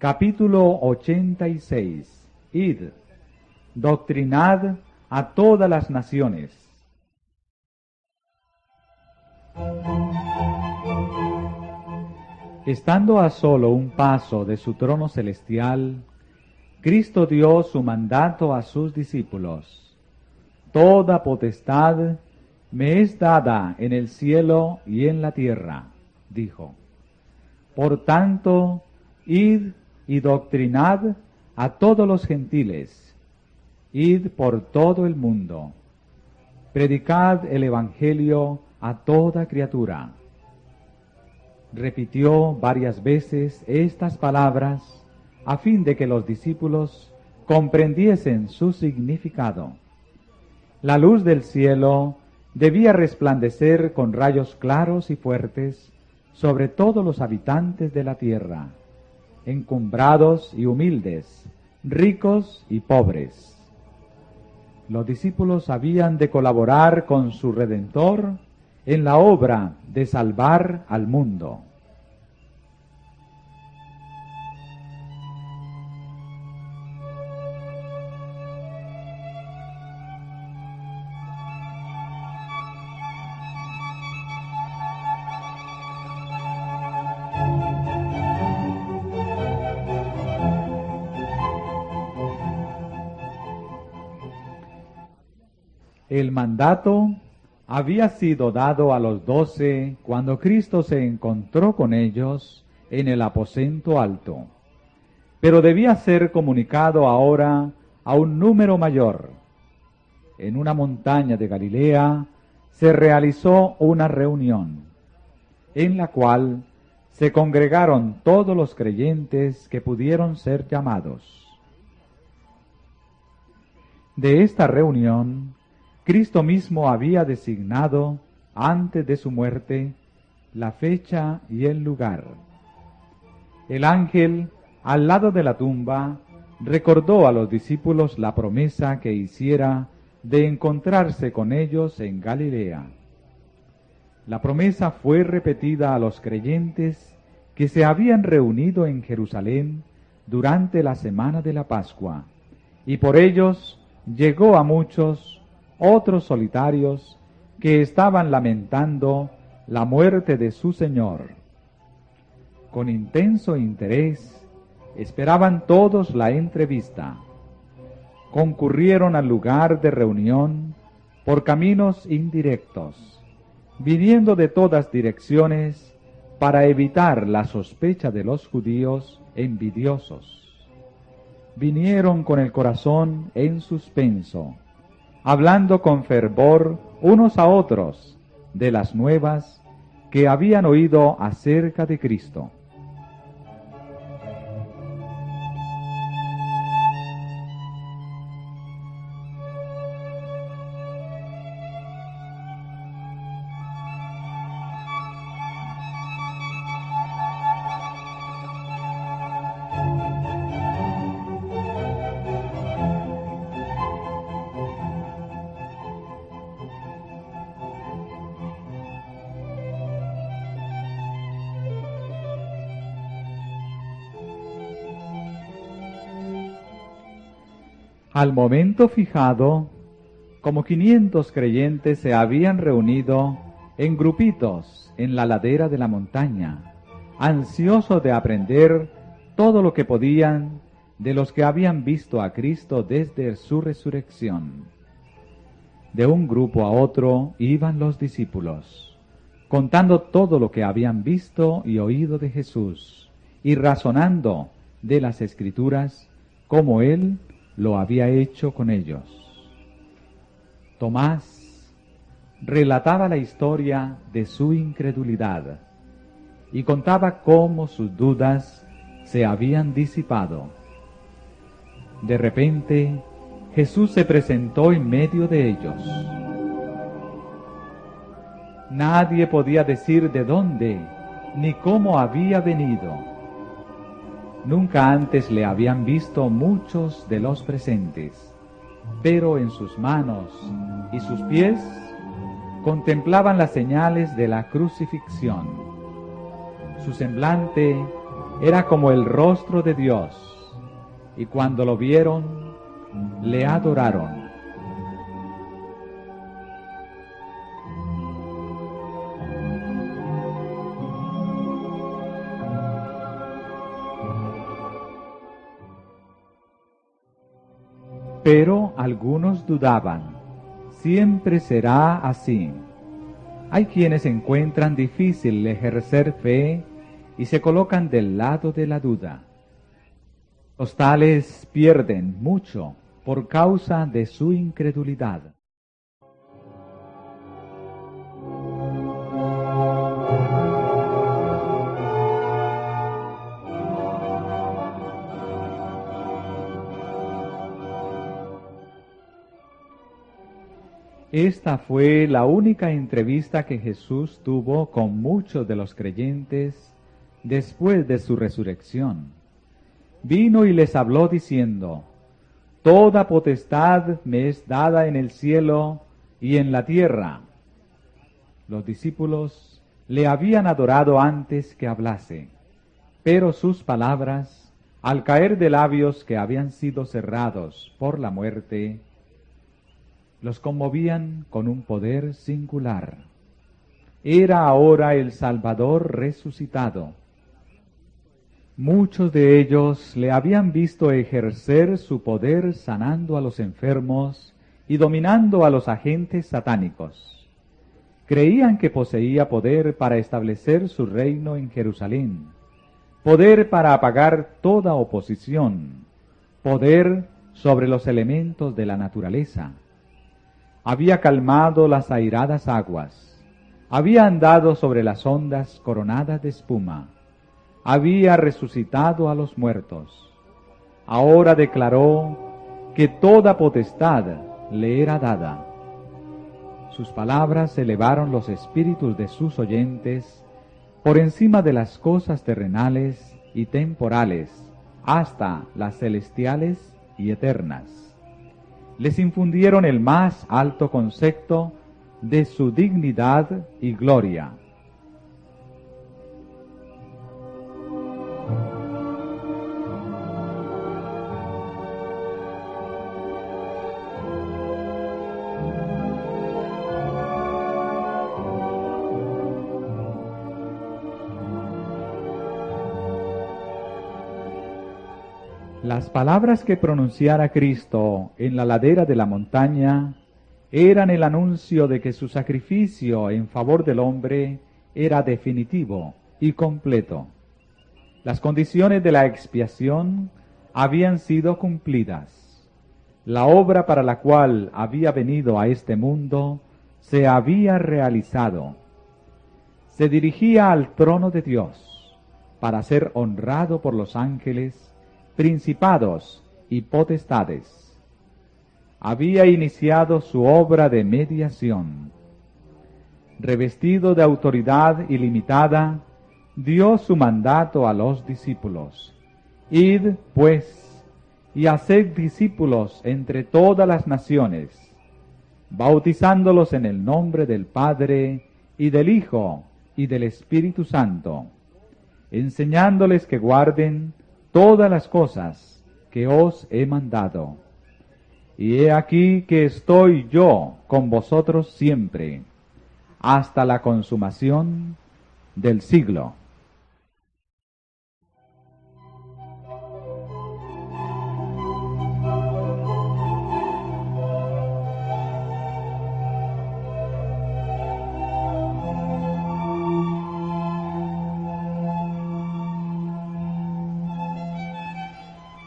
Capítulo 86. Id, doctrinad a todas las naciones. Estando a solo un paso de su trono celestial, Cristo dio su mandato a sus discípulos. Toda potestad me es dada en el cielo y en la tierra, dijo. Por tanto, id y doctrinad a todos los gentiles. Id por todo el mundo. Predicad el Evangelio a toda criatura. Repitió varias veces estas palabras a fin de que los discípulos comprendiesen su significado. La luz del cielo debía resplandecer con rayos claros y fuertes sobre todos los habitantes de la tierra, encumbrados y humildes, ricos y pobres. Los discípulos habían de colaborar con su Redentor en la obra de salvar al mundo. El mandato había sido dado a los 12 cuando Cristo se encontró con ellos en el aposento alto, pero debía ser comunicado ahora a un número mayor. En una montaña de Galilea se realizó una reunión, en la cual se congregaron todos los creyentes que pudieron ser llamados. De esta reunión, Cristo mismo había designado, antes de su muerte, la fecha y el lugar. El ángel, al lado de la tumba, recordó a los discípulos la promesa que hiciera de encontrarse con ellos en Galilea. La promesa fue repetida a los creyentes que se habían reunido en Jerusalén durante la semana de la Pascua, y por ellos llegó a muchos otros solitarios que estaban lamentando la muerte de su Señor. Con intenso interés esperaban todos la entrevista. Concurrieron al lugar de reunión por caminos indirectos, viniendo de todas direcciones para evitar la sospecha de los judíos envidiosos. Vinieron con el corazón en suspenso, hablando con fervor unos a otros de las nuevas que habían oído acerca de Cristo. Al momento fijado, como 500 creyentes se habían reunido en grupitos en la ladera de la montaña, ansiosos de aprender todo lo que podían de los que habían visto a Cristo desde su resurrección. De un grupo a otro iban los discípulos, contando todo lo que habían visto y oído de Jesús, y razonando de las Escrituras como Él lo había hecho con ellos. Tomás relataba la historia de su incredulidad y contaba cómo sus dudas se habían disipado. De repente, Jesús se presentó en medio de ellos. Nadie podía decir de dónde ni cómo había venido. Nunca antes le habían visto muchos de los presentes, pero en sus manos y sus pies contemplaban las señales de la crucifixión. Su semblante Era como el rostro de Dios, y cuando lo vieron, le adoraron. Pero algunos dudaban. Siempre será así. Hay quienes encuentran difícil ejercer fe y se colocan del lado de la duda. Los tales pierden mucho por causa de su incredulidad. Esta fue la única entrevista que Jesús tuvo con muchos de los creyentes después de su resurrección. Vino y les habló diciendo: Toda potestad me es dada en el cielo y en la tierra. Los discípulos le habían adorado antes que hablase, pero sus palabras, al caer de labios que habían sido cerrados por la muerte, los conmovían con un poder singular. Era ahora el Salvador resucitado. Muchos de ellos le habían visto ejercer su poder sanando a los enfermos y dominando a los agentes satánicos. Creían que poseía poder para establecer su reino en Jerusalén, poder para apagar toda oposición, poder sobre los elementos de la naturaleza. Había calmado las airadas aguas, había andado sobre las ondas coronadas de espuma, había resucitado a los muertos. Ahora declaró que toda potestad le era dada. Sus palabras elevaron los espíritus de sus oyentes por encima de las cosas terrenales y temporales, hasta las celestiales y eternas. Les infundieron el más alto concepto de su dignidad y gloria. Las palabras que pronunciara Cristo en la ladera de la montaña eran el anuncio de que su sacrificio en favor del hombre era definitivo y completo. Las condiciones de la expiación habían sido cumplidas. La obra para la cual había venido a este mundo se había realizado. Se dirigía al trono de Dios para ser honrado por los ángeles, principados y potestades. Había iniciado su obra de mediación. Revestido de autoridad ilimitada, dio su mandato a los discípulos: Id, pues, y haced discípulos entre todas las naciones, bautizándolos en el nombre del Padre, y del Hijo, y del Espíritu Santo, enseñándoles que guarden todas las cosas que os he mandado. Y he aquí que estoy yo con vosotros siempre, hasta la consumación del siglo.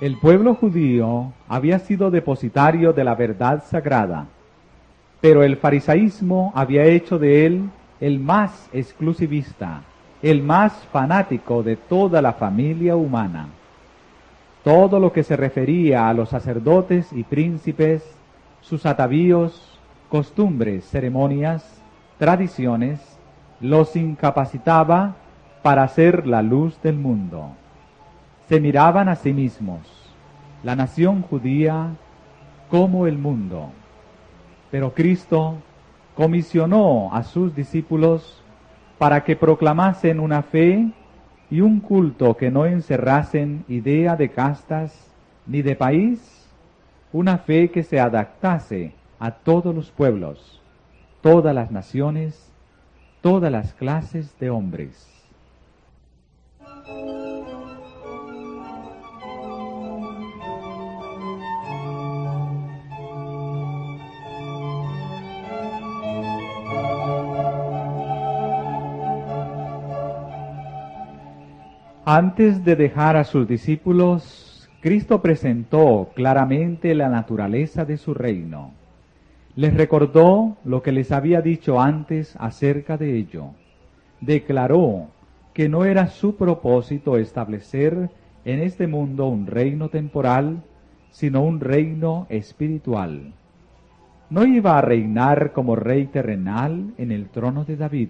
El pueblo judío había sido depositario de la verdad sagrada, pero el farisaísmo había hecho de él el más exclusivista, el más fanático de toda la familia humana. Todo lo que se refería a los sacerdotes y príncipes, sus atavíos, costumbres, ceremonias, tradiciones, los incapacitaba para ser la luz del mundo. Se miraban a sí mismos, la nación judía como el mundo. Pero Cristo comisionó a sus discípulos para que proclamasen una fe y un culto que no encerrasen idea de castas ni de país, una fe que se adaptase a todos los pueblos, todas las naciones, todas las clases de hombres. Antes de dejar a sus discípulos, Cristo presentó claramente la naturaleza de su reino. Les recordó lo que les había dicho antes acerca de ello. Declaró que no era su propósito establecer en este mundo un reino temporal, sino un reino espiritual. No iba a reinar como rey terrenal en el trono de David.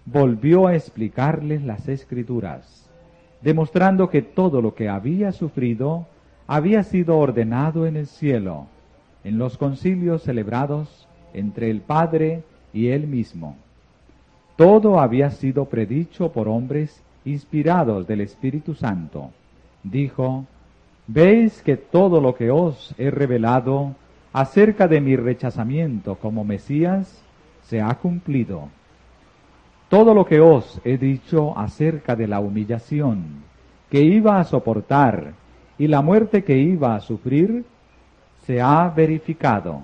Volvió a explicarles las Escrituras, demostrando que todo lo que había sufrido había sido ordenado en el cielo, en los concilios celebrados entre el Padre y él mismo. Todo había sido predicho por hombres inspirados del Espíritu Santo. Dijo: «¿Veis que todo lo que os he revelado acerca de mi rechazamiento como Mesías se ha cumplido? Todo lo que os he dicho acerca de la humillación que iba a soportar y la muerte que iba a sufrir se ha verificado.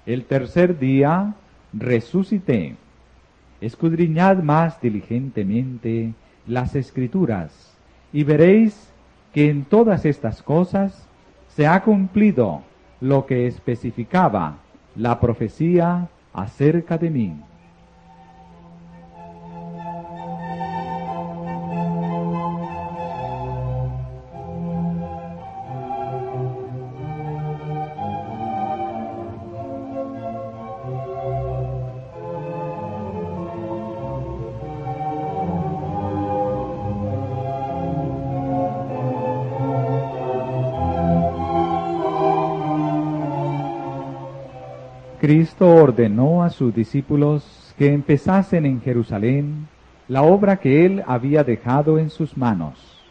El tercer día resucité. Escudriñad más diligentemente las Escrituras y veréis que en todas estas cosas se ha cumplido lo que especificaba la profecía acerca de mí». Cristo ordenó a sus discípulos que empezasen en Jerusalén la obra que él había dejado en sus manos.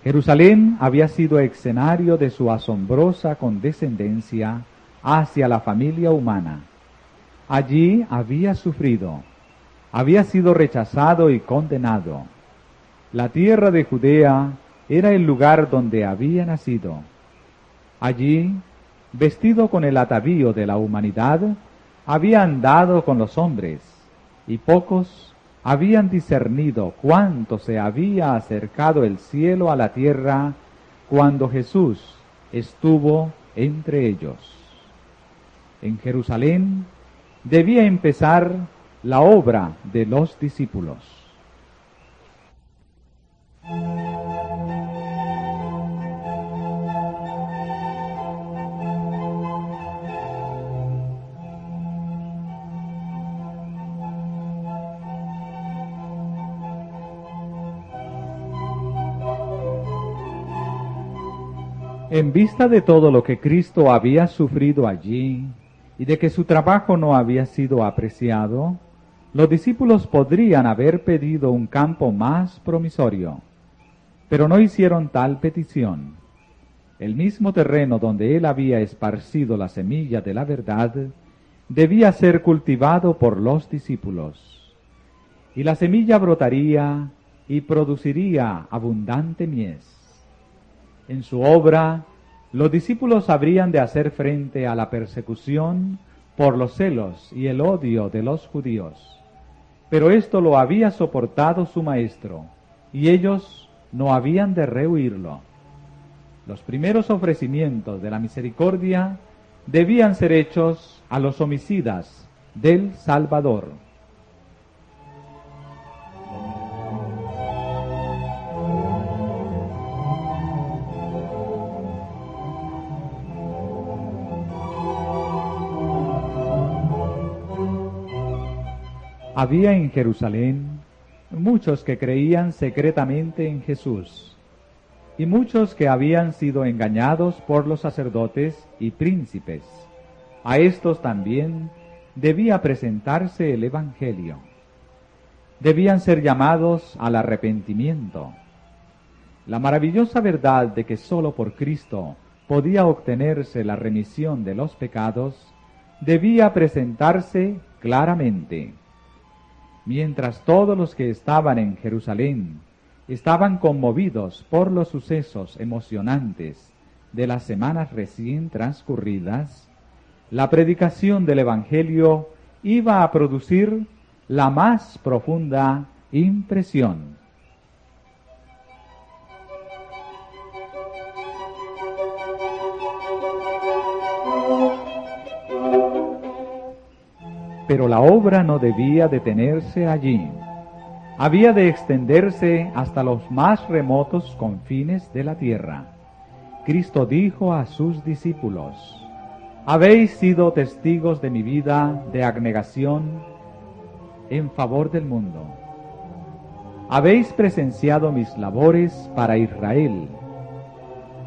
Jerusalén había sido escenario de su asombrosa condescendencia hacia la familia humana. Allí había sufrido, había sido rechazado y condenado. La tierra de Judea era el lugar donde había nacido. Allí, vestido con el atavío de la humanidad, había andado con los hombres, y pocos habían discernido cuánto se había acercado el cielo a la tierra cuando Jesús estuvo entre ellos. En Jerusalén debía empezar la obra de los discípulos. En vista de todo lo que Cristo había sufrido allí y de que su trabajo no había sido apreciado, los discípulos podrían haber pedido un campo más promisorio, pero no hicieron tal petición. El mismo terreno donde él había esparcido la semilla de la verdad debía ser cultivado por los discípulos, y la semilla brotaría y produciría abundante mies. En su obra, los discípulos habrían de hacer frente a la persecución por los celos y el odio de los judíos. Pero esto lo había soportado su Maestro, y ellos no habían de rehuirlo. Los primeros ofrecimientos de la misericordia debían ser hechos a los homicidas del Salvador. Había en Jerusalén muchos que creían secretamente en Jesús, y muchos que habían sido engañados por los sacerdotes y príncipes. A estos también debía presentarse el Evangelio. debían ser llamados al arrepentimiento. La maravillosa verdad de que sólo por Cristo podía obtenerse la remisión de los pecados debía presentarse claramente. Mientras todos los que estaban en Jerusalén estaban conmovidos por los sucesos emocionantes de las semanas recién transcurridas, la predicación del Evangelio iba a producir la más profunda impresión. Pero la obra no debía detenerse allí. Había de extenderse hasta los más remotos confines de la tierra. Cristo dijo a sus discípulos: «Habéis sido testigos de mi vida de abnegación en favor del mundo. Habéis presenciado mis labores para Israel.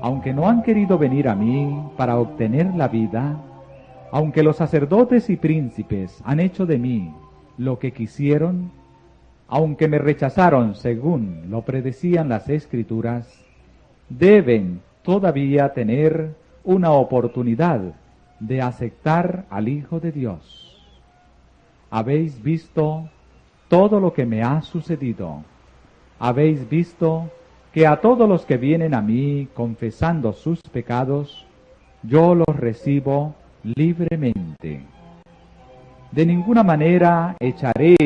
Aunque no han querido venir a mí para obtener la vida, aunque los sacerdotes y príncipes han hecho de mí lo que quisieron, aunque me rechazaron según lo predecían las Escrituras, deben todavía tener una oportunidad de aceptar al Hijo de Dios. Habéis visto todo lo que me ha sucedido. Habéis visto que a todos los que vienen a mí confesando sus pecados, yo los recibo libremente. De ninguna manera echaré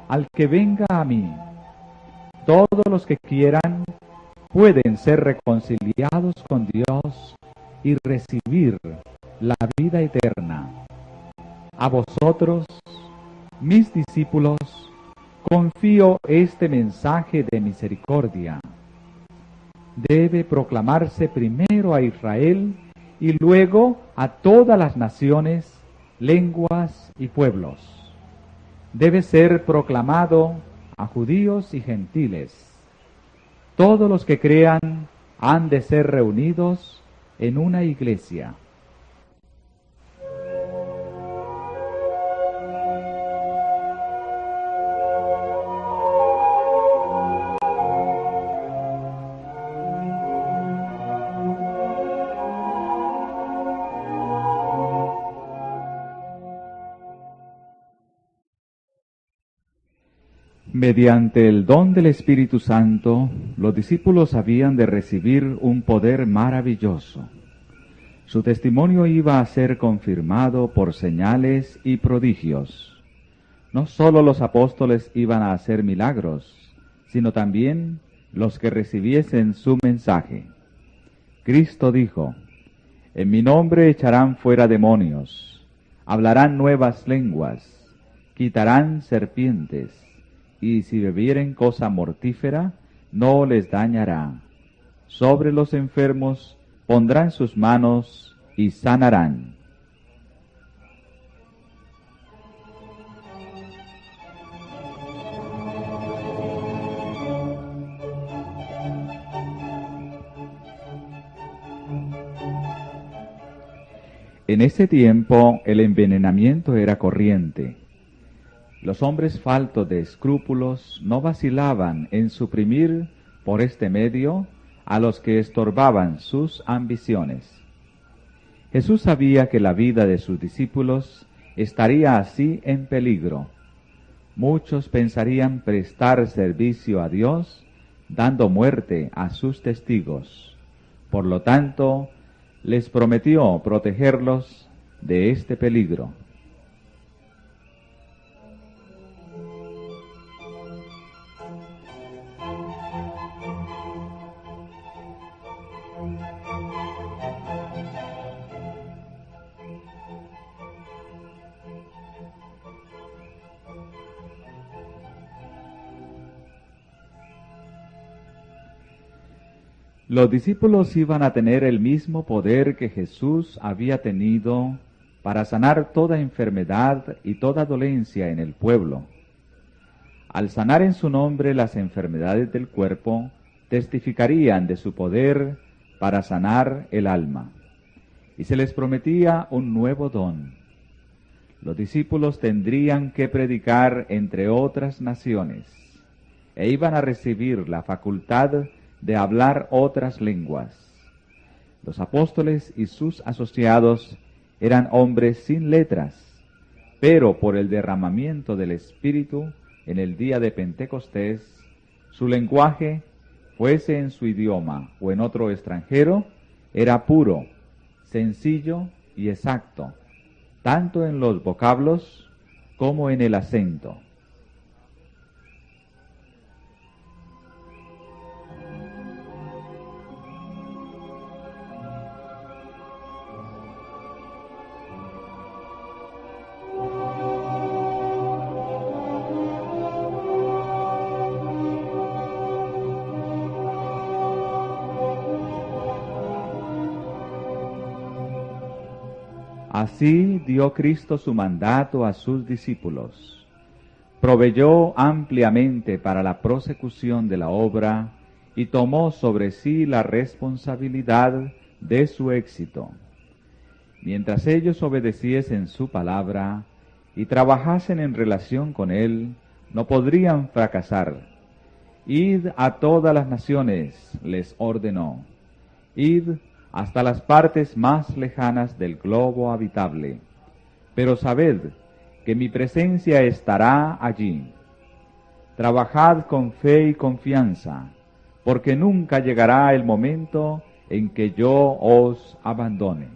al que venga a mí. Todos los que quieran pueden ser reconciliados con Dios y recibir la vida eterna. A vosotros, mis discípulos, confío este mensaje de misericordia. Debe proclamarse primero a Israel y luego a todas las naciones, lenguas y pueblos. Debe ser proclamado a judíos y gentiles. Todos los que crean han de ser reunidos en una iglesia. Mediante el don del Espíritu Santo, los discípulos habían de recibir un poder maravilloso. Su testimonio iba a ser confirmado por señales y prodigios. No sólo los apóstoles iban a hacer milagros, sino también los que recibiesen su mensaje. Cristo dijo: «En mi nombre echarán fuera demonios, hablarán nuevas lenguas, quitarán serpientes, y si bebieren cosa mortífera, no les dañará. Sobre los enfermos pondrán sus manos y sanarán». En ese tiempo el envenenamiento era corriente. Los hombres faltos de escrúpulos no vacilaban en suprimir por este medio a los que estorbaban sus ambiciones. Jesús sabía que la vida de sus discípulos estaría así en peligro. Muchos pensarían prestar servicio a Dios dando muerte a sus testigos. Por lo tanto, les prometió protegerlos de este peligro. Los discípulos iban a tener el mismo poder que Jesús había tenido para sanar toda enfermedad y toda dolencia en el pueblo. Al sanar en su nombre las enfermedades del cuerpo, testificarían de su poder para sanar el alma. Y se les prometía un nuevo don. los discípulos tendrían que predicar entre otras naciones e iban a recibir la facultad de hablar otras lenguas. Los apóstoles y sus asociados eran hombres sin letras, pero por el derramamiento del Espíritu en el día de Pentecostés, su lenguaje, fuese en su idioma o en otro extranjero, era puro, sencillo y exacto, tanto en los vocablos como en el acento. Así dio Cristo su mandato a sus discípulos. Proveyó ampliamente para la prosecución de la obra y tomó sobre sí la responsabilidad de su éxito. Mientras ellos obedeciesen su palabra y trabajasen en relación con él, no podrían fracasar. Id a todas las naciones, les ordenó. Id hasta las partes más lejanas del globo habitable. Pero sabed que mi presencia estará allí. Trabajad con fe y confianza, porque nunca llegará el momento en que yo os abandone.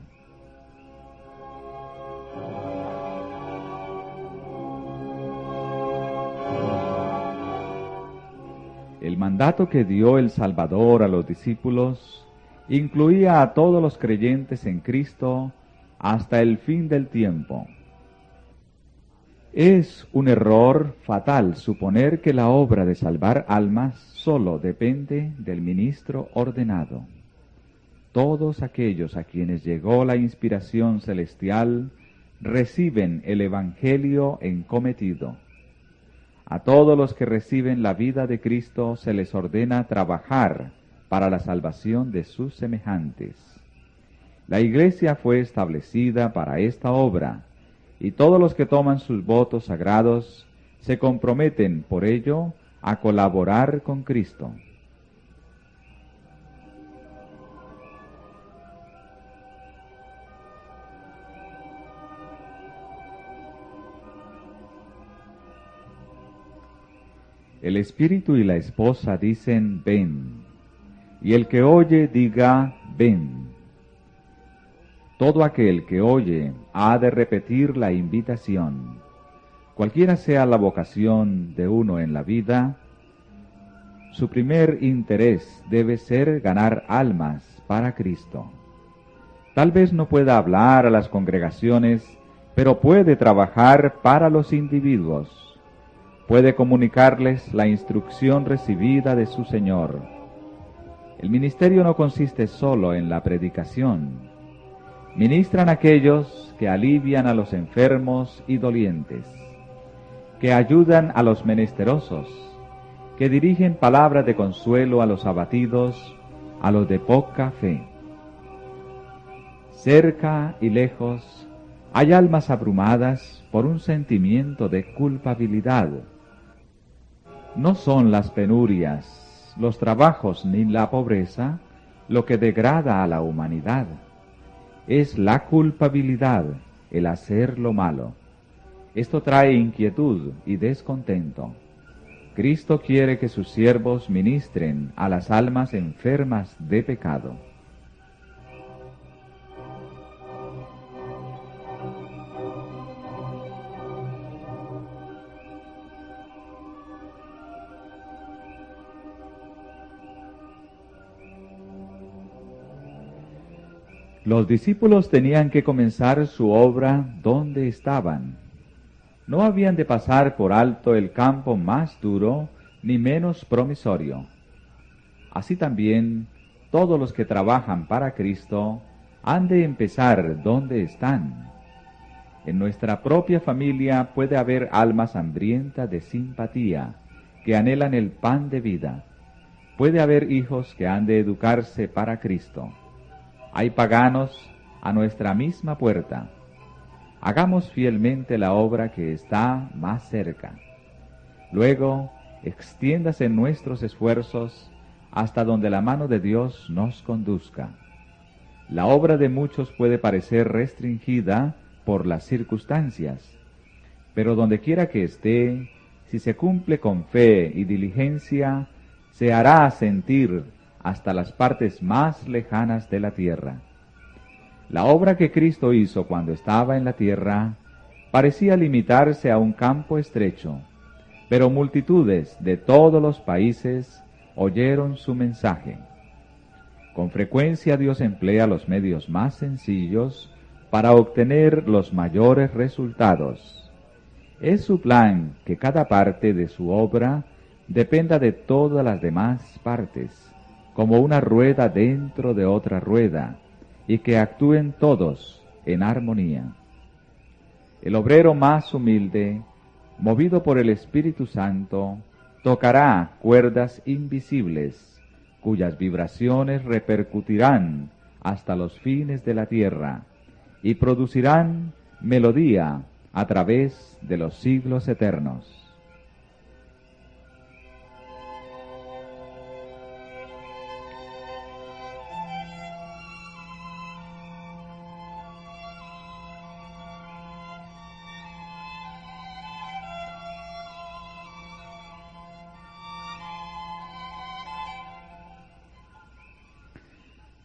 El mandato que dio el Salvador a los discípulos incluía a todos los creyentes en Cristo hasta el fin del tiempo. Es un error fatal suponer que la obra de salvar almas solo depende del ministro ordenado. Todos aquellos a quienes llegó la inspiración celestial reciben el Evangelio encometido. A todos los que reciben la vida de Cristo se les ordena trabajar para la salvación de sus semejantes. La Iglesia fue establecida para esta obra, y todos los que toman sus votos sagrados se comprometen por ello a colaborar con Cristo. El Espíritu y la esposa dicen, ven. Y el que oye diga, ven. Todo aquel que oye ha de repetir la invitación. Cualquiera sea la vocación de uno en la vida, su primer interés debe ser ganar almas para Cristo. Tal vez no pueda hablar a las congregaciones, pero puede trabajar para los individuos. Puede comunicarles la instrucción recibida de su Señor. El ministerio no consiste solo en la predicación. Ministran aquellos que alivian a los enfermos y dolientes, que ayudan a los menesterosos, que dirigen palabras de consuelo a los abatidos, a los de poca fe. Cerca y lejos hay almas abrumadas por un sentimiento de culpabilidad. No son las penurias, los trabajos ni la pobreza lo que degrada a la humanidad. Es la culpabilidad, el hacer lo malo. Esto trae inquietud y descontento. Cristo quiere que sus siervos ministren a las almas enfermas de pecado. Los discípulos tenían que comenzar su obra donde estaban. No habían de pasar por alto el campo más duro ni menos promisorio. Así también, todos los que trabajan para Cristo han de empezar donde están. En nuestra propia familia puede haber almas hambrientas de simpatía, que anhelan el pan de vida. Puede haber hijos que han de educarse para Cristo. Hay paganos a nuestra misma puerta. hagamos fielmente la obra que está más cerca. Luego, extiéndase nuestros esfuerzos hasta donde la mano de Dios nos conduzca. La obra de muchos puede parecer restringida por las circunstancias, pero donde quiera que esté, si se cumple con fe y diligencia, se hará sentir hasta las partes más lejanas de la tierra. La obra que Cristo hizo cuando estaba en la tierra parecía limitarse a un campo estrecho, pero multitudes de todos los países oyeron su mensaje. Con frecuencia Dios emplea los medios más sencillos para obtener los mayores resultados. Es su plan que cada parte de su obra dependa de todas las demás partes, como una rueda dentro de otra rueda, y que actúen todos en armonía. El obrero más humilde, movido por el Espíritu Santo, tocará cuerdas invisibles, cuyas vibraciones repercutirán hasta los fines de la tierra, y producirán melodía a través de los siglos eternos.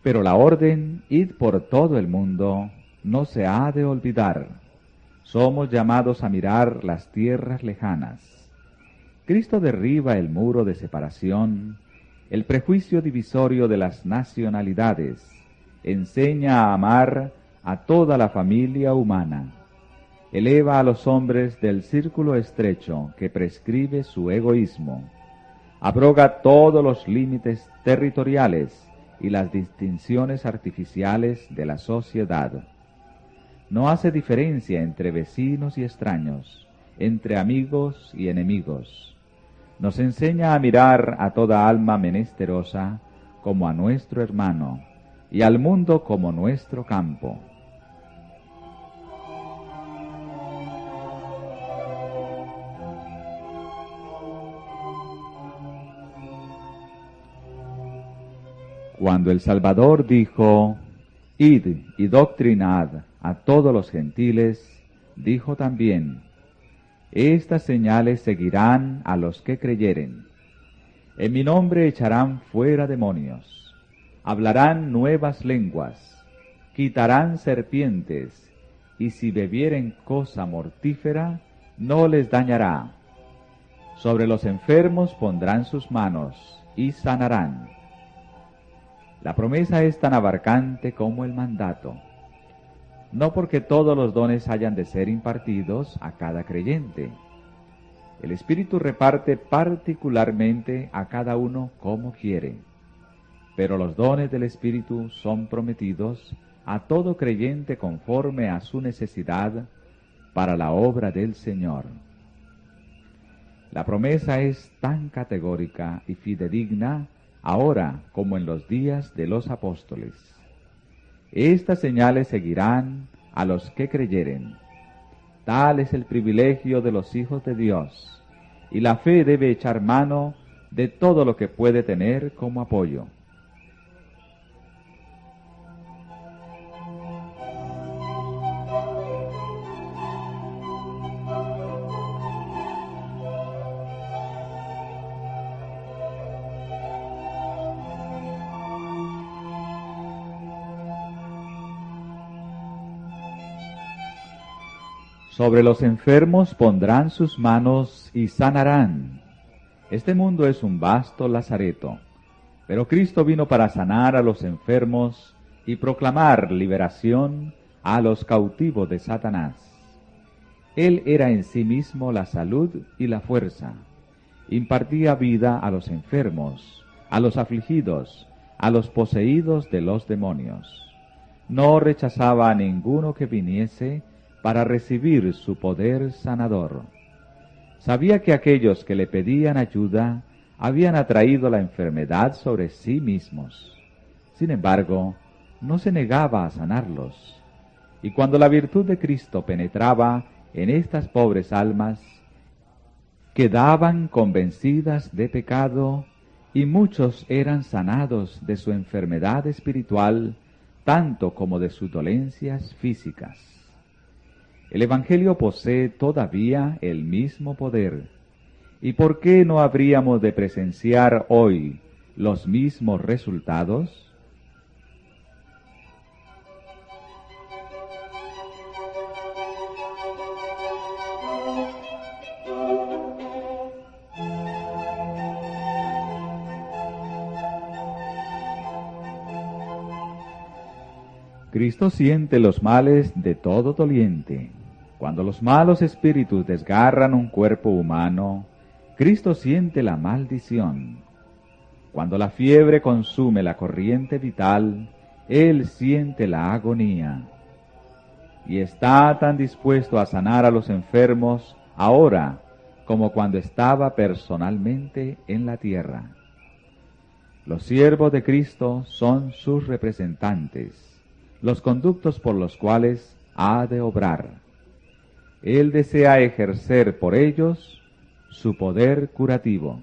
Pero la orden, id por todo el mundo, no se ha de olvidar. Somos llamados a mirar las tierras lejanas. Cristo derriba el muro de separación, el prejuicio divisorio de las nacionalidades, enseña a amar a toda la familia humana, eleva a los hombres del círculo estrecho que prescribe su egoísmo, abroga todos los límites territoriales y las distinciones artificiales de la sociedad. No hace diferencia entre vecinos y extraños, entre amigos y enemigos. Nos enseña a mirar a toda alma menesterosa como a nuestro hermano, y al mundo como nuestro campo. Cuando el Salvador dijo, id y doctrinad a todos los gentiles, dijo también, estas señales seguirán a los que creyeren. En mi nombre echarán fuera demonios, hablarán nuevas lenguas, quitarán serpientes, y si bebieren cosa mortífera, no les dañará. Sobre los enfermos pondrán sus manos, y sanarán. La promesa es tan abarcante como el mandato. No porque todos los dones hayan de ser impartidos a cada creyente. El Espíritu reparte particularmente a cada uno como quiere, pero los dones del Espíritu son prometidos a todo creyente conforme a su necesidad para la obra del Señor. La promesa es tan categórica y fidedigna ahora como en los días de los apóstoles. Estas señales seguirán a los que creyeren. Tal es el privilegio de los hijos de Dios, y la fe debe echar mano de todo lo que puede tener como apoyo. Sobre los enfermos pondrán sus manos y sanarán. Este mundo es un vasto lazareto, pero Cristo vino para sanar a los enfermos y proclamar liberación a los cautivos de Satanás. Él era en sí mismo la salud y la fuerza. Impartía vida a los enfermos, a los afligidos, a los poseídos de los demonios. No rechazaba a ninguno que viniese para recibir su poder sanador. Sabía que aquellos que le pedían ayuda habían atraído la enfermedad sobre sí mismos. Sin embargo, no se negaba a sanarlos. Y cuando la virtud de Cristo penetraba en estas pobres almas, quedaban convencidas de pecado, y muchos eran sanados de su enfermedad espiritual, tanto como de sus dolencias físicas. El Evangelio posee todavía el mismo poder. ¿Y por qué no habríamos de presenciar hoy los mismos resultados? Cristo siente los males de todo doliente. Cuando los malos espíritus desgarran un cuerpo humano, Cristo siente la maldición. Cuando la fiebre consume la corriente vital, Él siente la agonía. Y está tan dispuesto a sanar a los enfermos ahora como cuando estaba personalmente en la tierra. Los siervos de Cristo son sus representantes, los conductos por los cuales ha de obrar. Él desea ejercer por ellos su poder curativo.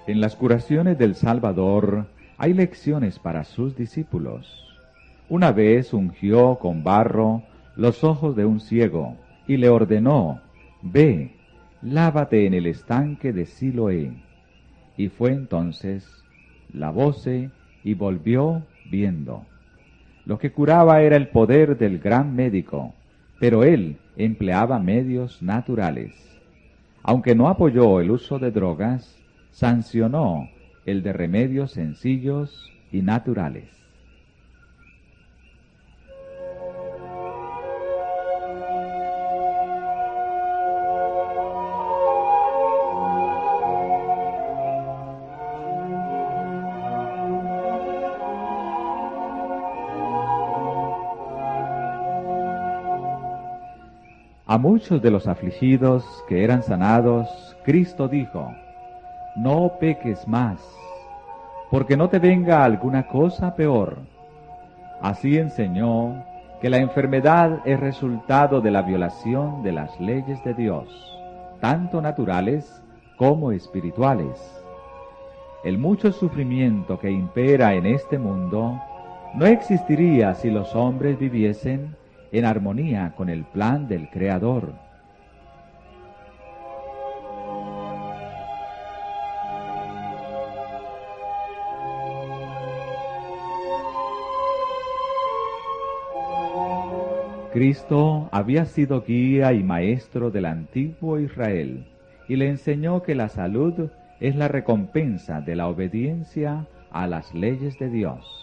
En las curaciones del Salvador hay lecciones para sus discípulos. Una vez ungió con barro los ojos de un ciego y le ordenó: «Ve, lávate en el estanque de Siloé». Y fue entonces, lavóse y volvió viendo. Lo que curaba era el poder del gran médico, pero él empleaba medios naturales. Aunque no apoyó el uso de drogas, sancionó el de remedios sencillos y naturales. A muchos de los afligidos que eran sanados, Cristo dijo: «No peques más, porque no te venga alguna cosa peor». Así enseñó que la enfermedad es resultado de la violación de las leyes de Dios, tanto naturales como espirituales. El mucho sufrimiento que impera en este mundo no existiría si los hombres viviesen en armonía con el plan del Creador. Cristo había sido guía y maestro del antiguo Israel y le enseñó que la salud es la recompensa de la obediencia a las leyes de Dios.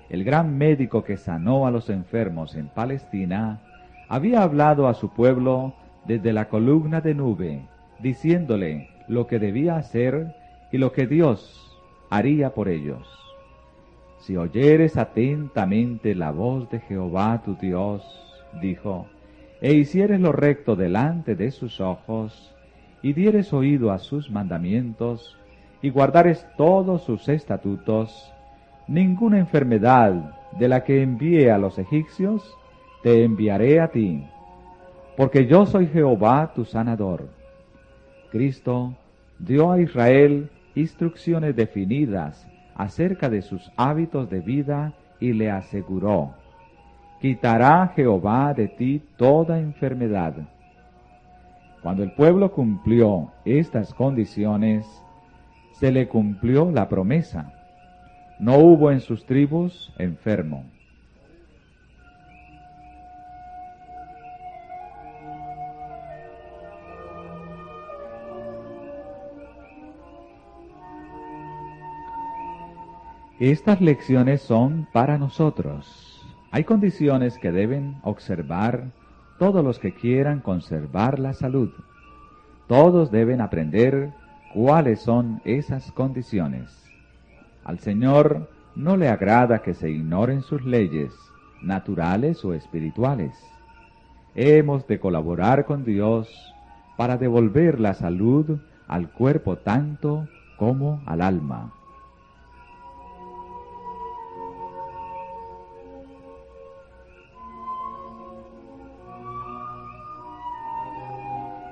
El gran médico que sanó a los enfermos en Palestina había hablado a su pueblo desde la columna de nube, diciéndole lo que debía hacer y lo que Dios haría por ellos. «Si oyeres atentamente la voz de Jehová tu Dios», dijo, «e hicieres lo recto delante de sus ojos, y dieres oído a sus mandamientos, y guardares todos sus estatutos, ninguna enfermedad de la que envié a los egipcios te enviaré a ti, porque yo soy Jehová tu sanador». Cristo dio a Israel instrucciones definidas acerca de sus hábitos de vida y le aseguró: «Quitará Jehová de ti toda enfermedad». Cuando el pueblo cumplió estas condiciones, se le cumplió la promesa. No hubo en sus tribus enfermo. Estas lecciones son para nosotros. Hay condiciones que deben observar todos los que quieran conservar la salud. Todos deben aprender cuáles son esas condiciones. Al Señor no le agrada que se ignoren sus leyes, naturales o espirituales. Hemos de colaborar con Dios para devolver la salud al cuerpo tanto como al alma.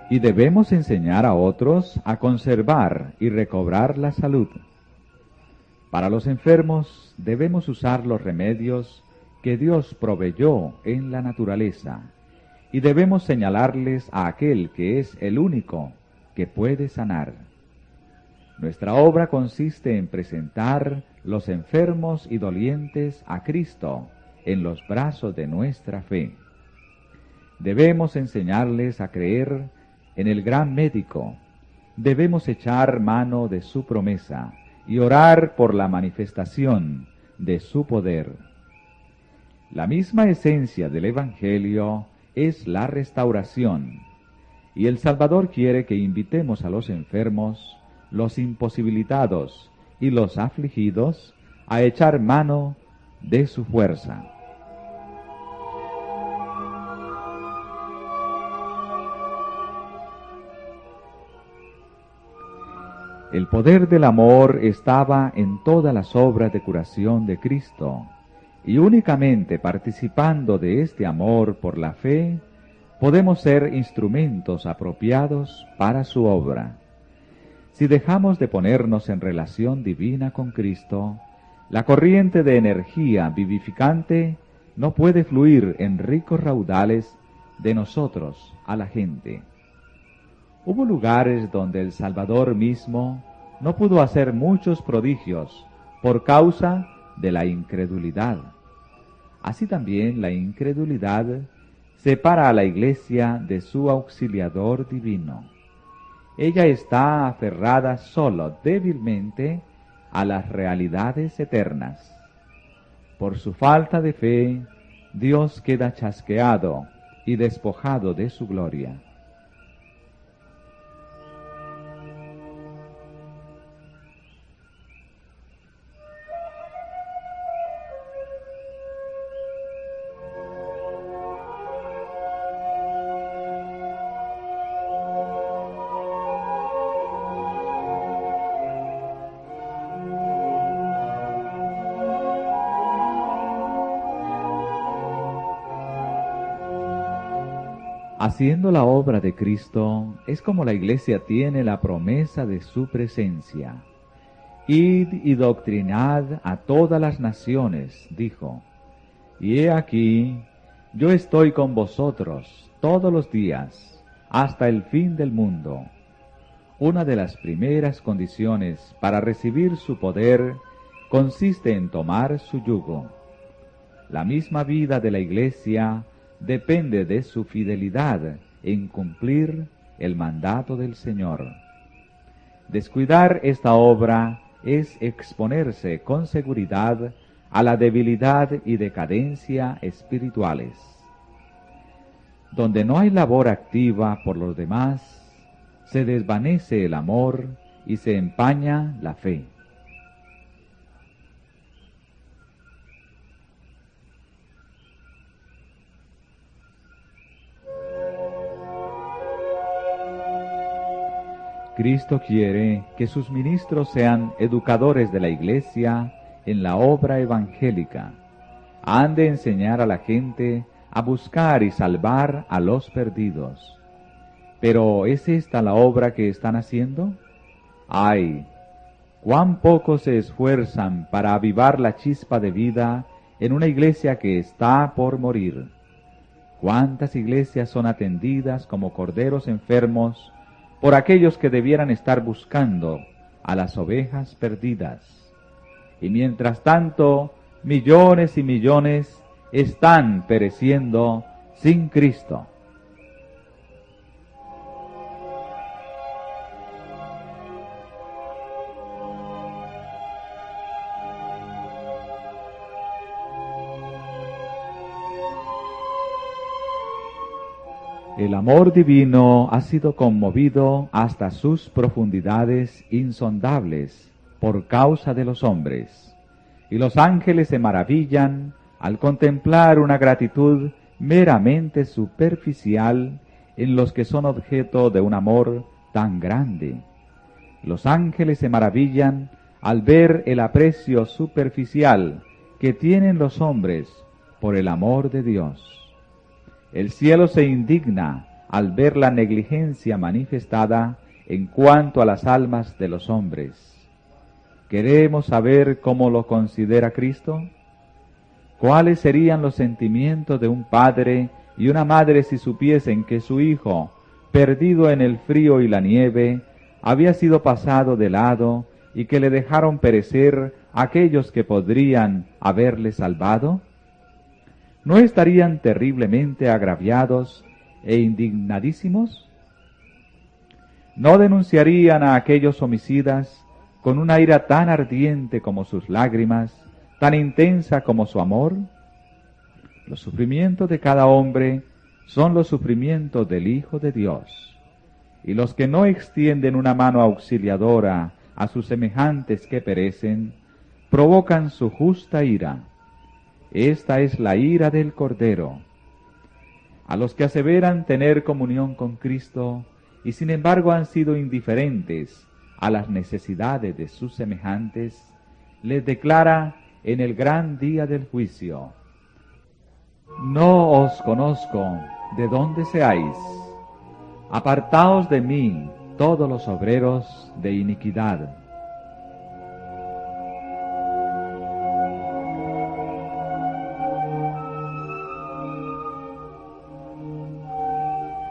Y debemos enseñar a otros a conservar y recobrar la salud. Para los enfermos debemos usar los remedios que Dios proveyó en la naturaleza, y debemos señalarles a aquel que es el único que puede sanar. Nuestra obra consiste en presentar los enfermos y dolientes a Cristo en los brazos de nuestra fe. Debemos enseñarles a creer en el gran médico. Debemos echar mano de su promesa y orar por la manifestación de su poder. La misma esencia del Evangelio es la restauración, y el Salvador quiere que invitemos a los enfermos, los imposibilitados y los afligidos a echar mano de su fuerza. El poder del amor estaba en todas las obras de curación de Cristo, y únicamente participando de este amor por la fe, podemos ser instrumentos apropiados para su obra. Si dejamos de ponernos en relación divina con Cristo, la corriente de energía vivificante no puede fluir en ricos raudales de nosotros a la gente. Hubo lugares donde el Salvador mismo no pudo hacer muchos prodigios por causa de la incredulidad. Así también la incredulidad separa a la Iglesia de su auxiliador divino. Ella está aferrada solo débilmente a las realidades eternas. Por su falta de fe, Dios queda chasqueado y despojado de su gloria. Haciendo la obra de Cristo es como la Iglesia tiene la promesa de su presencia. Id y doctrinad a todas las naciones, dijo, y he aquí, yo estoy con vosotros todos los días, hasta el fin del mundo. Una de las primeras condiciones para recibir su poder consiste en tomar su yugo. La misma vida de la Iglesia depende de su fidelidad en cumplir el mandato del Señor. Descuidar esta obra es exponerse con seguridad a la debilidad y decadencia espirituales. Donde no hay labor activa por los demás, se desvanece el amor y se empaña la fe. Cristo quiere que sus ministros sean educadores de la Iglesia en la obra evangélica. Han de enseñar a la gente a buscar y salvar a los perdidos. ¿Pero es esta la obra que están haciendo? ¡Ay! ¡Cuán poco se esfuerzan para avivar la chispa de vida en una iglesia que está por morir! ¿Cuántas iglesias son atendidas como corderos enfermos por aquellos que debieran estar buscando a las ovejas perdidas? Y mientras tanto, millones y millones están pereciendo sin Cristo. El amor divino ha sido conmovido hasta sus profundidades insondables por causa de los hombres, y los ángeles se maravillan al contemplar una gratitud meramente superficial en los que son objeto de un amor tan grande. Los ángeles se maravillan al ver el aprecio superficial que tienen los hombres por el amor de Dios. El cielo se indigna al ver la negligencia manifestada en cuanto a las almas de los hombres. ¿Queremos saber cómo lo considera Cristo? ¿Cuáles serían los sentimientos de un padre y una madre si supiesen que su hijo, perdido en el frío y la nieve, había sido pasado de lado y que le dejaron perecer aquellos que podrían haberle salvado? ¿No estarían terriblemente agraviados e indignadísimos? ¿No denunciarían a aquellos homicidas con una ira tan ardiente como sus lágrimas, tan intensa como su amor? Los sufrimientos de cada hombre son los sufrimientos del Hijo de Dios, y los que no extienden una mano auxiliadora a sus semejantes que perecen, provocan su justa ira. Esta es la ira del Cordero. A los que aseveran tener comunión con Cristo, y sin embargo han sido indiferentes a las necesidades de sus semejantes, les declara en el gran día del juicio: no os conozco, ¿de dónde seáis? Apartaos de mí, todos los obreros de iniquidad.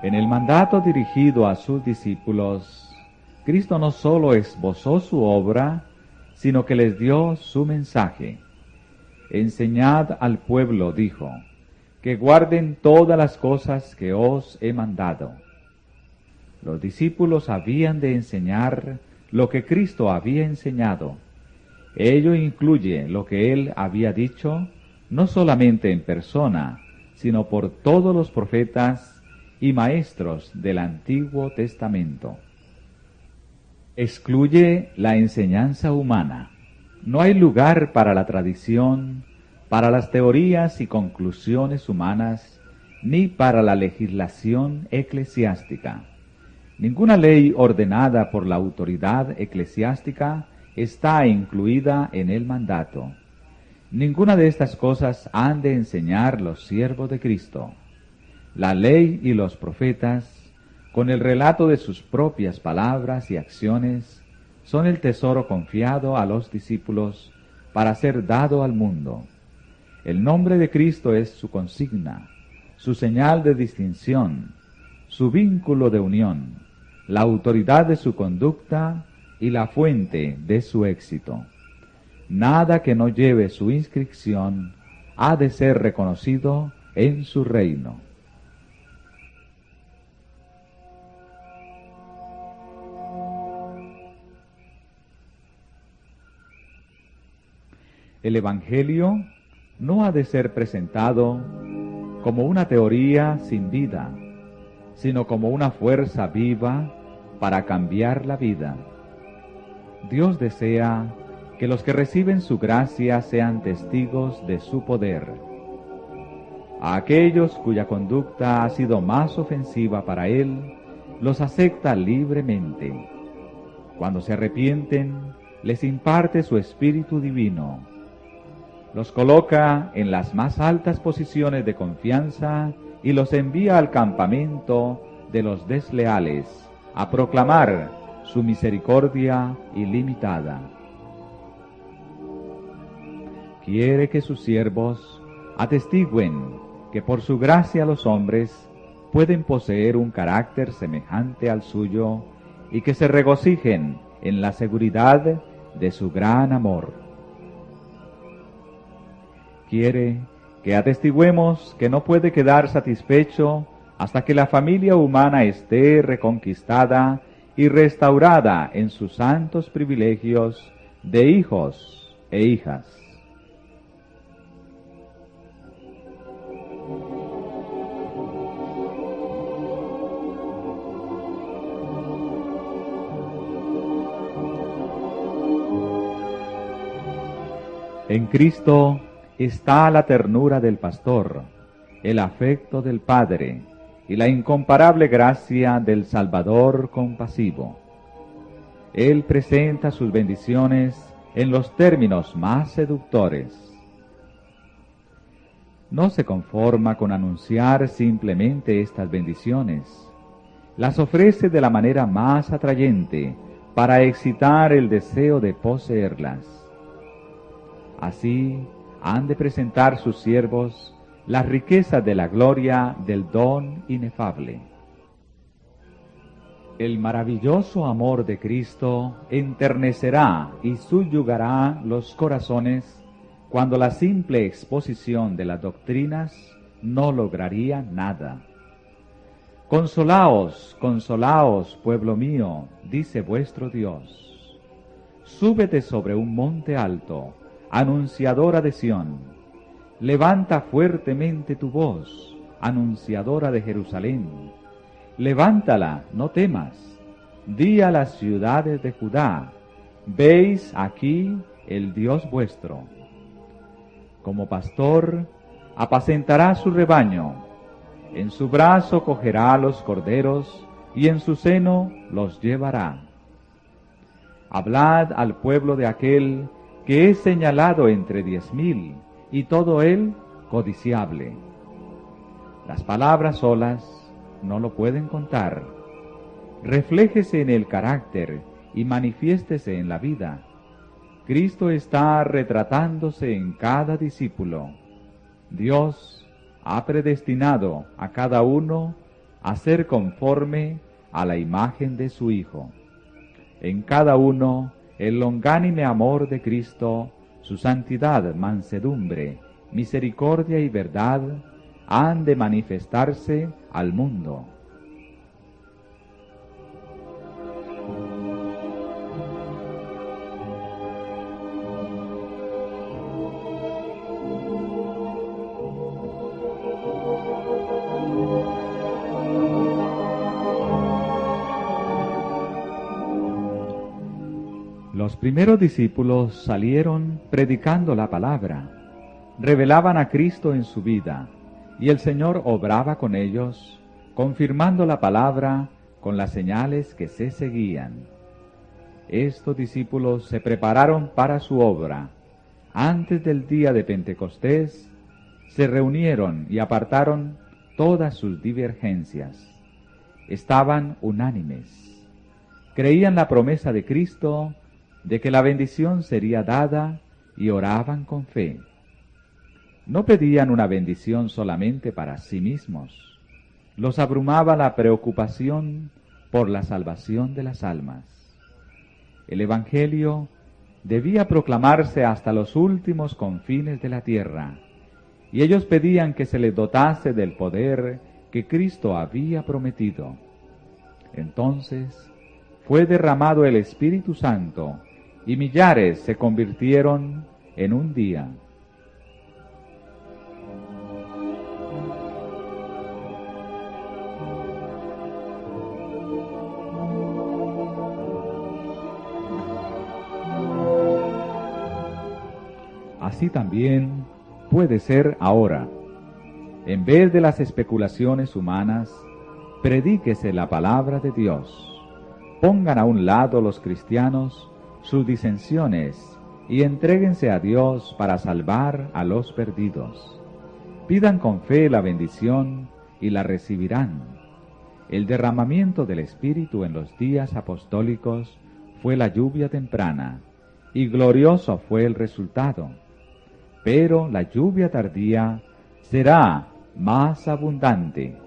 En el mandato dirigido a sus discípulos, Cristo no sólo esbozó su obra, sino que les dio su mensaje. Enseñad al pueblo, dijo, que guarden todas las cosas que os he mandado. Los discípulos habían de enseñar lo que Cristo había enseñado. Ello incluye lo que Él había dicho, no solamente en persona, sino por todos los profetas y maestros del Antiguo Testamento. Excluye la enseñanza humana. No hay lugar para la tradición, para las teorías y conclusiones humanas, ni para la legislación eclesiástica. Ninguna ley ordenada por la autoridad eclesiástica está incluida en el mandato. Ninguna de estas cosas han de enseñar los siervos de Cristo. La ley y los profetas, con el relato de sus propias palabras y acciones, son el tesoro confiado a los discípulos para ser dado al mundo. El nombre de Cristo es su consigna, su señal de distinción, su vínculo de unión, la autoridad de su conducta y la fuente de su éxito. Nada que no lleve su inscripción ha de ser reconocido en su reino. El Evangelio no ha de ser presentado como una teoría sin vida, sino como una fuerza viva para cambiar la vida. Dios desea que los que reciben su gracia sean testigos de su poder. A aquellos cuya conducta ha sido más ofensiva para Él, los acepta libremente. Cuando se arrepienten, les imparte su Espíritu Divino. Los coloca en las más altas posiciones de confianza y los envía al campamento de los desleales a proclamar su misericordia ilimitada. Quiere que sus siervos atestiguen que por su gracia los hombres pueden poseer un carácter semejante al suyo y que se regocijen en la seguridad de su gran amor. Quiere que atestiguemos que no puede quedar satisfecho hasta que la familia humana esté reconquistada y restaurada en sus santos privilegios de hijos e hijas. En Cristo, está la ternura del pastor, el afecto del Padre y la incomparable gracia del Salvador compasivo. Él presenta sus bendiciones en los términos más seductores. No se conforma con anunciar simplemente estas bendiciones. Las ofrece de la manera más atrayente para excitar el deseo de poseerlas. Así han de presentar sus siervos las riquezas de la gloria del don inefable. El maravilloso amor de Cristo enternecerá y subyugará los corazones cuando la simple exposición de las doctrinas no lograría nada. Consolaos, consolaos, pueblo mío, dice vuestro Dios. Súbete sobre un monte alto, anunciadora de Sión. Levanta fuertemente tu voz, anunciadora de Jerusalén. Levántala, no temas. Di a las ciudades de Judá, veis aquí el Dios vuestro. Como pastor, apacentará su rebaño. En su brazo cogerá los corderos, y en su seno los llevará. Hablad al pueblo de aquel que es señalado entre 10,000, y todo él codiciable. Las palabras solas no lo pueden contar. Refléjese en el carácter y manifiéstese en la vida. Cristo está retratándose en cada discípulo. Dios ha predestinado a cada uno a ser conforme a la imagen de su Hijo. En cada uno el longánime amor de Cristo, su santidad, mansedumbre, misericordia y verdad han de manifestarse al mundo. Los primeros discípulos salieron predicando la palabra, revelaban a Cristo en su vida, y el Señor obraba con ellos, confirmando la palabra con las señales que se seguían. Estos discípulos se prepararon para su obra. Antes del día de Pentecostés, se reunieron y apartaron todas sus divergencias. Estaban unánimes. Creían la promesa de Cristo de que la bendición sería dada y oraban con fe. No pedían una bendición solamente para sí mismos. Los abrumaba la preocupación por la salvación de las almas. El Evangelio debía proclamarse hasta los últimos confines de la tierra, y ellos pedían que se les dotase del poder que Cristo había prometido. Entonces fue derramado el Espíritu Santo, y millares se convirtieron en un día. Así también puede ser ahora. En vez de las especulaciones humanas, predíquese la palabra de Dios. Pongan a un lado los cristianos sus disensiones y entréguense a Dios para salvar a los perdidos. Pidan con fe la bendición y la recibirán. El derramamiento del Espíritu en los días apostólicos fue la lluvia temprana, y glorioso fue el resultado. Pero la lluvia tardía será más abundante.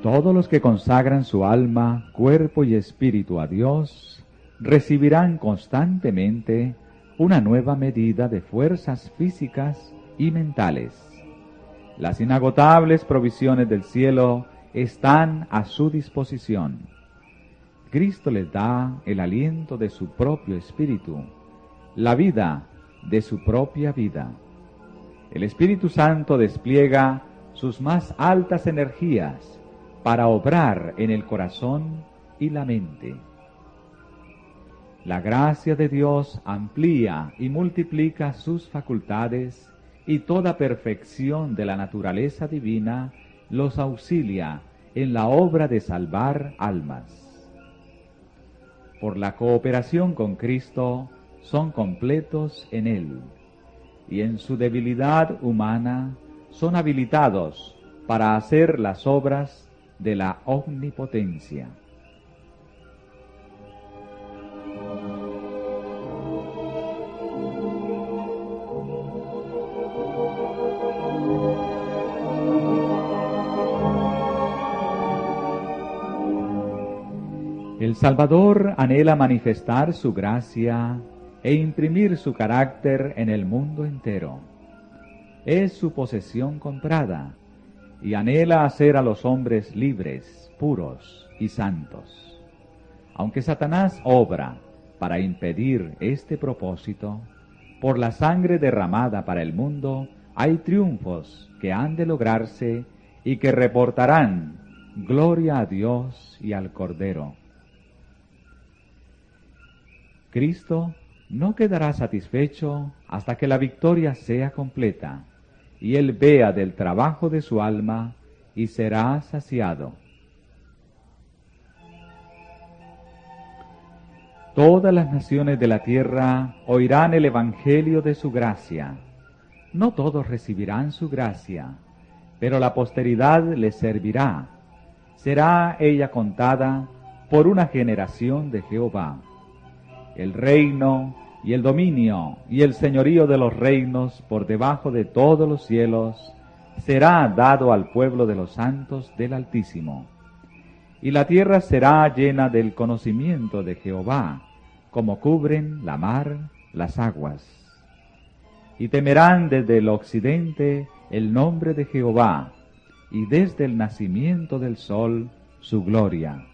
Todos los que consagran su alma, cuerpo y espíritu a Dios, recibirán constantemente una nueva medida de fuerzas físicas y mentales. Las inagotables provisiones del cielo están a su disposición. Cristo les da el aliento de su propio espíritu, la vida de su propia vida. El Espíritu Santo despliega sus más altas energías para obrar en el corazón y la mente. La gracia de Dios amplía y multiplica sus facultades y toda perfección de la naturaleza divina los auxilia en la obra de salvar almas. Por la cooperación con Cristo son completos en Él, y en su debilidad humana son habilitados para hacer las obras de la omnipotencia. El Salvador anhela manifestar su gracia e imprimir su carácter en el mundo entero. Es su posesión comprada y anhela hacer a los hombres libres, puros y santos. Aunque Satanás obra para impedir este propósito, por la sangre derramada para el mundo hay triunfos que han de lograrse y que reportarán gloria a Dios y al Cordero. Cristo no quedará satisfecho hasta que la victoria sea completa y Él vea del trabajo de su alma y será saciado. Todas las naciones de la tierra oirán el evangelio de su gracia. No todos recibirán su gracia, pero la posteridad les servirá. Será ella contada por una generación de Jehová. El reino y el dominio y el señorío de los reinos por debajo de todos los cielos será dado al pueblo de los santos del Altísimo. Y la tierra será llena del conocimiento de Jehová, como cubren la mar las aguas. Y temerán desde el occidente el nombre de Jehová, y desde el nacimiento del sol su gloria.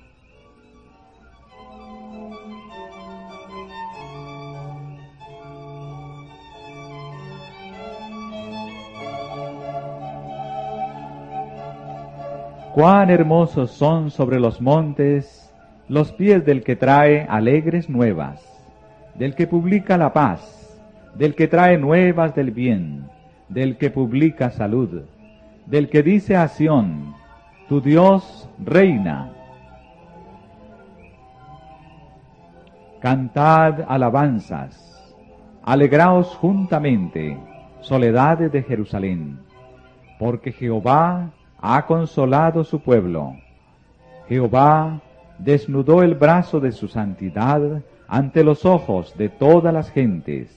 Cuán hermosos son sobre los montes los pies del que trae alegres nuevas, del que publica la paz, del que trae nuevas del bien, del que publica salud, del que dice a Sión, tu Dios reina. Cantad alabanzas, alegraos juntamente, soledades de Jerusalén, porque Jehová ha consolado su pueblo. Jehová desnudó el brazo de su santidad ante los ojos de todas las gentes.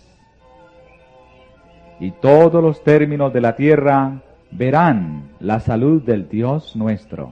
Y todos los términos de la tierra verán la salud del Dios nuestro.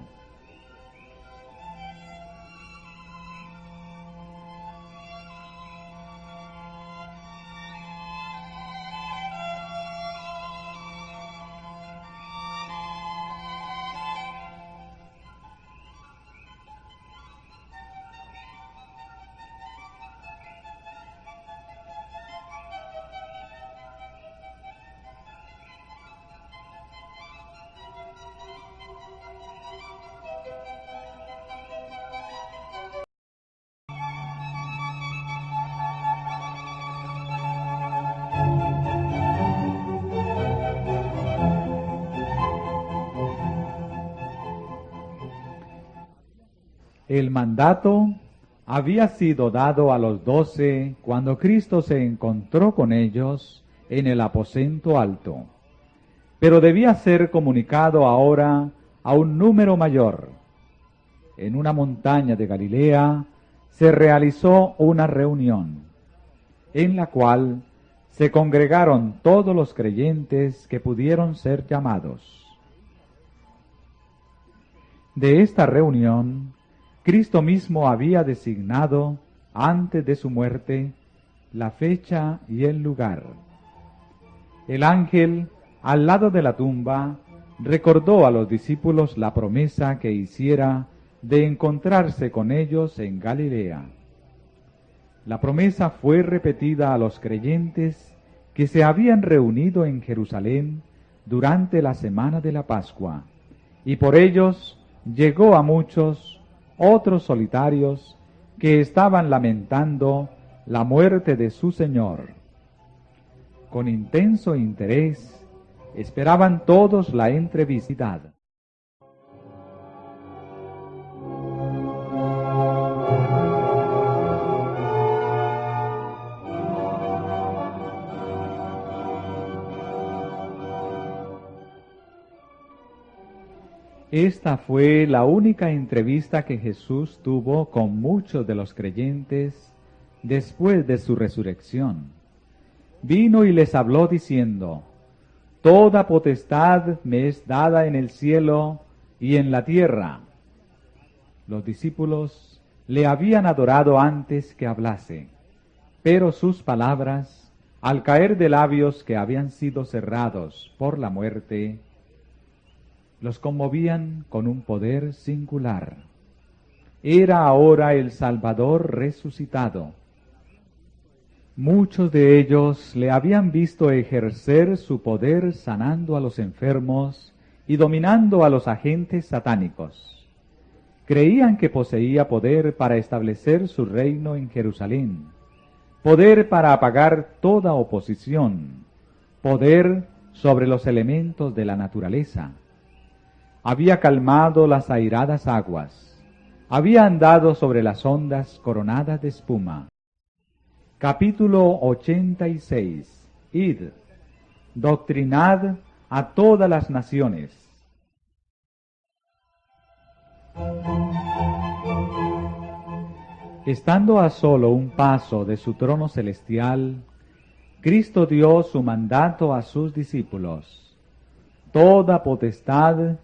El mandato había sido dado a los 12 cuando Cristo se encontró con ellos en el aposento alto, pero debía ser comunicado ahora a un número mayor. En una montaña de Galilea se realizó una reunión, en la cual se congregaron todos los creyentes que pudieron ser llamados. De esta reunión, Cristo mismo había designado, antes de su muerte, la fecha y el lugar. El ángel, al lado de la tumba, recordó a los discípulos la promesa que hiciera de encontrarse con ellos en Galilea. La promesa fue repetida a los creyentes que se habían reunido en Jerusalén durante la semana de la Pascua, y por ellos llegó a muchos otros solitarios que estaban lamentando la muerte de su Señor. Con intenso interés esperaban todos la entrevista. Esta fue la única entrevista que Jesús tuvo con muchos de los creyentes después de su resurrección. Vino y les habló diciendo: Toda potestad me es dada en el cielo y en la tierra. Los discípulos le habían adorado antes que hablase, pero sus palabras, al caer de labios que habían sido cerrados por la muerte, los conmovían con un poder singular. Era ahora el Salvador resucitado. Muchos de ellos le habían visto ejercer su poder sanando a los enfermos y dominando a los agentes satánicos. Creían que poseía poder para establecer su reino en Jerusalén, poder para apagar toda oposición, poder sobre los elementos de la naturaleza. Había calmado las airadas aguas, había andado sobre las ondas coronadas de espuma. Capítulo 86. Id, doctrinad a todas las naciones. Estando a solo un paso de su trono celestial, Cristo dio su mandato a sus discípulos. Toda potestad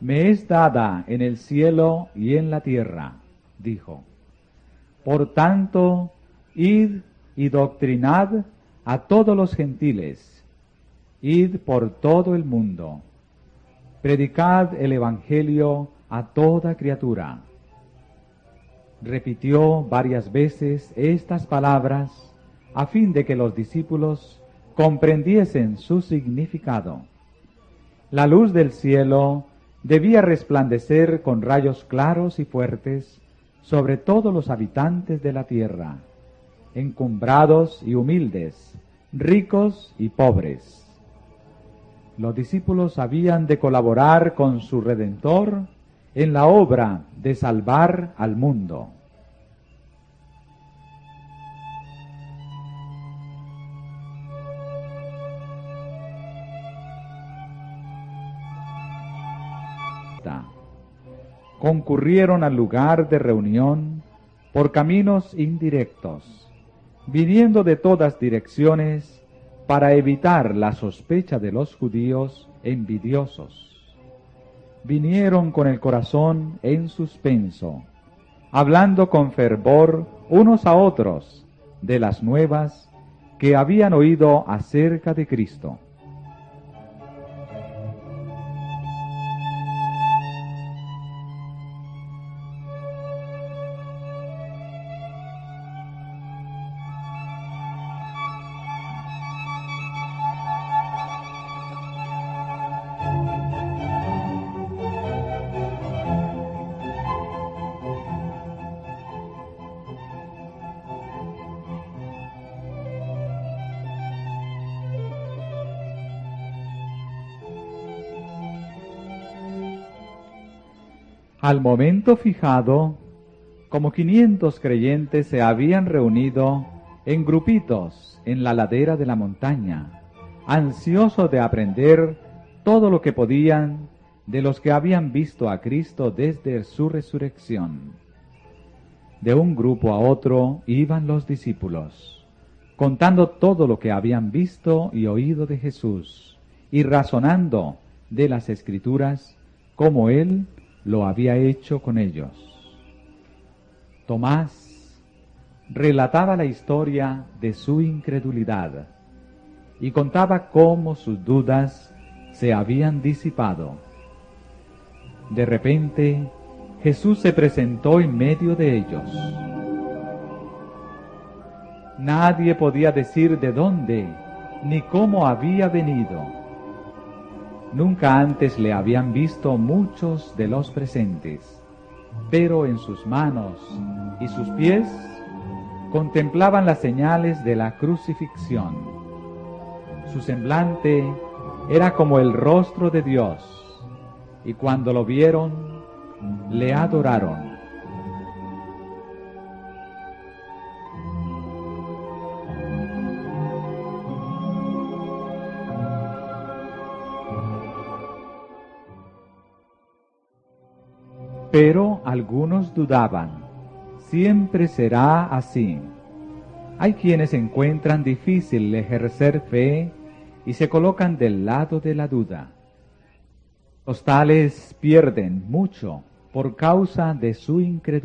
me es dada en el cielo y en la tierra, dijo. Por tanto, id y doctrinad a todos los gentiles, id por todo el mundo, predicad el Evangelio a toda criatura. Repitió varias veces estas palabras a fin de que los discípulos comprendiesen su significado. La luz del cielo debía resplandecer con rayos claros y fuertes sobre todos los habitantes de la tierra, encumbrados y humildes, ricos y pobres. Los discípulos habían de colaborar con su Redentor en la obra de salvar al mundo. Concurrieron al lugar de reunión por caminos indirectos, viniendo de todas direcciones para evitar la sospecha de los judíos envidiosos. Vinieron con el corazón en suspenso, hablando con fervor unos a otros de las nuevas que habían oído acerca de Cristo. Al momento fijado, como 500 creyentes se habían reunido en grupitos en la ladera de la montaña, ansiosos de aprender todo lo que podían de los que habían visto a Cristo desde su resurrección. De un grupo a otro iban los discípulos, contando todo lo que habían visto y oído de Jesús, y razonando de las Escrituras como Él lo había hecho con ellos. Tomás relataba la historia de su incredulidad y contaba cómo sus dudas se habían disipado. De repente, Jesús se presentó en medio de ellos. Nadie podía decir de dónde ni cómo había venido. Nunca antes le habían visto muchos de los presentes, pero en sus manos y sus pies contemplaban las señales de la crucifixión. Su semblante era como el rostro de Dios, y cuando lo vieron, le adoraron. Pero algunos dudaban. Siempre será así. Hay quienes encuentran difícil ejercer fe y se colocan del lado de la duda. Los tales pierden mucho por causa de su incredulidad.